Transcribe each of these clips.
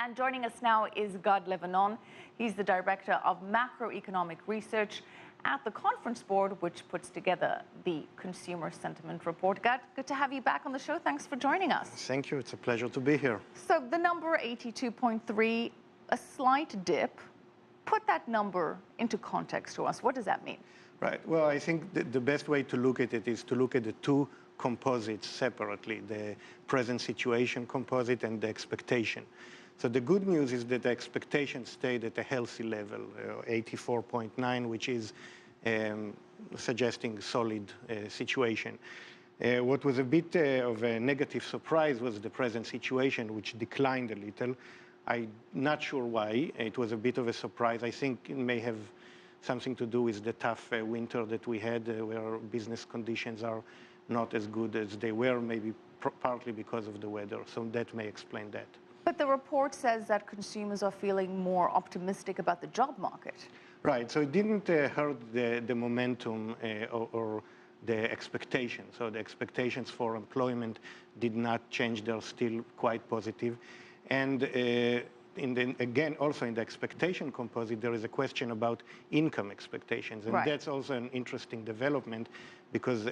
And joining us now is Gad Levanon. He's the Director of Macroeconomic Research at the Conference Board, which puts together the Consumer Sentiment Report. Gad, good to have you back on the show. Thanks for joining us. Thank you. It's a pleasure to be here. So the number 82.3, a slight dip. Put that number into context to us. What does that mean? Right. Well, I think the best way to look at it is to look at the two composites separately, the present situation composite and the expectation. So the good news is that the expectation stayed at a healthy level, 84.9, which is suggesting solid situation. What was a bit of a negative surprise was the present situation, which declined a little. I'm not sure why. It was a bit of a surprise. I think it may have something to do with the tough winter that we had, where business conditions are not as good as they were, maybe partly because of the weather. So that may explain that. But the report says that consumers are feeling more optimistic about the job market. Right. So it didn't hurt the momentum or the expectations. So the expectations for employment did not change. They're still quite positive. And again, also in the expectation composite, there is a question about income expectations. And right. That's also an interesting development because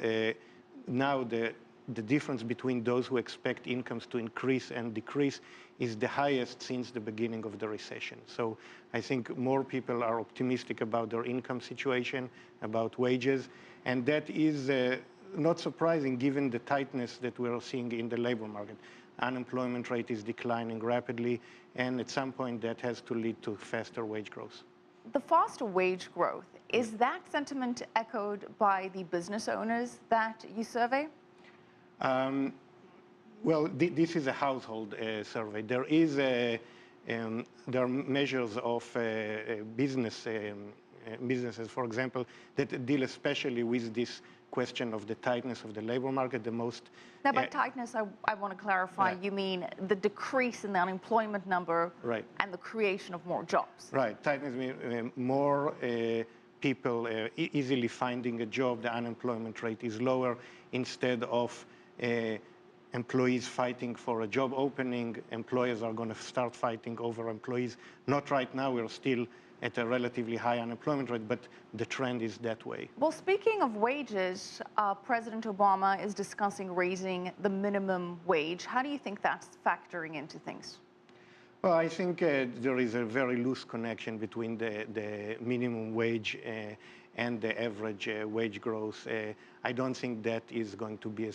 now the difference between those who expect incomes to increase and decrease is the highest since the beginning of the recession. So I think more people are optimistic about their income situation, about wages, and that is not surprising given the tightness that we're seeing in the labor market. Unemployment rate is declining rapidly, and at some point that has to lead to faster wage growth. The faster wage growth, is that sentiment echoed by the business owners that you survey? Well, this is a household survey. There is there are measures of businesses, for example, that deal especially with this question of the tightness of the labor market. The most now, by tightness, I want to clarify. Yeah. You mean the decrease in the unemployment number, right, and the creation of more jobs. Right. Tightness means more people easily finding a job. The unemployment rate is lower instead of employees fighting for a job opening. Employers are going to start fighting over employees. Not right now. We're still at a relatively high unemployment rate, but the trend is that way. Well, speaking of wages, President Obama is discussing raising the minimum wage. How do you think that's factoring into things? Well, I think there is a very loose connection between the minimum wage and the average wage growth. I don't think that is going to be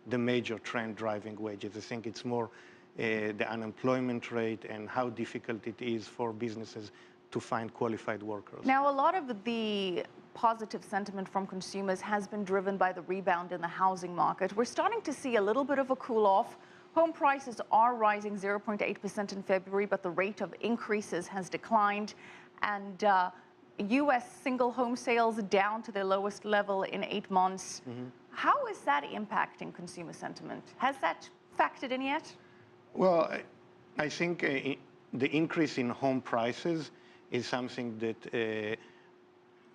the major trend driving wages. I think it's more the unemployment rate and how difficult it is for businesses to find qualified workers. Now, a lot of the positive sentiment from consumers has been driven by the rebound in the housing market. We're starting to see a little bit of a cool off. Home prices are rising 0.8% in February, but the rate of increases has declined. And U.S. single home sales down to their lowest level in 8 months. Mm-hmm. How is that impacting consumer sentiment? Has that factored in yet? Well, I think the increase in home prices is something that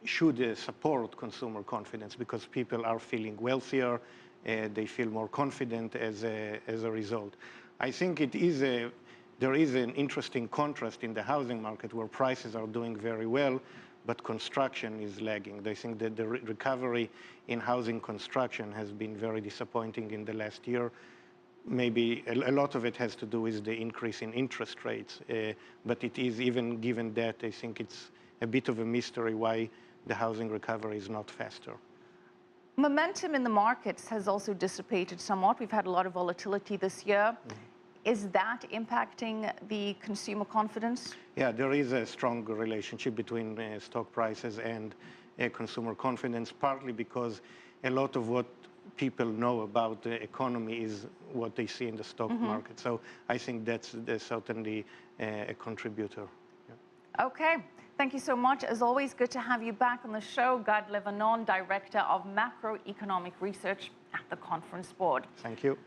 should support consumer confidence because people are feeling wealthier, they feel more confident as a result. I think there is an interesting contrast in the housing market where prices are doing very well, but construction is lagging. I think that the recovery in housing construction has been very disappointing in the last year. Maybe a lot of it has to do with the increase in interest rates, but it is, even given that, I think it's a bit of a mystery why the housing recovery is not faster. Momentum in the markets has also dissipated somewhat. We've had a lot of volatility this year. Mm-hmm. Is that impacting the consumer confidence? Yeah, there is a strong relationship between stock prices and consumer confidence, partly because a lot of what people know about the economy is what they see in the stock mm-hmm. market. So I think that's certainly a contributor. Yeah. Okay. Thank you so much. As always, good to have you back on the show. Gad Levanon, Director of Macroeconomic Research at the Conference Board. Thank you.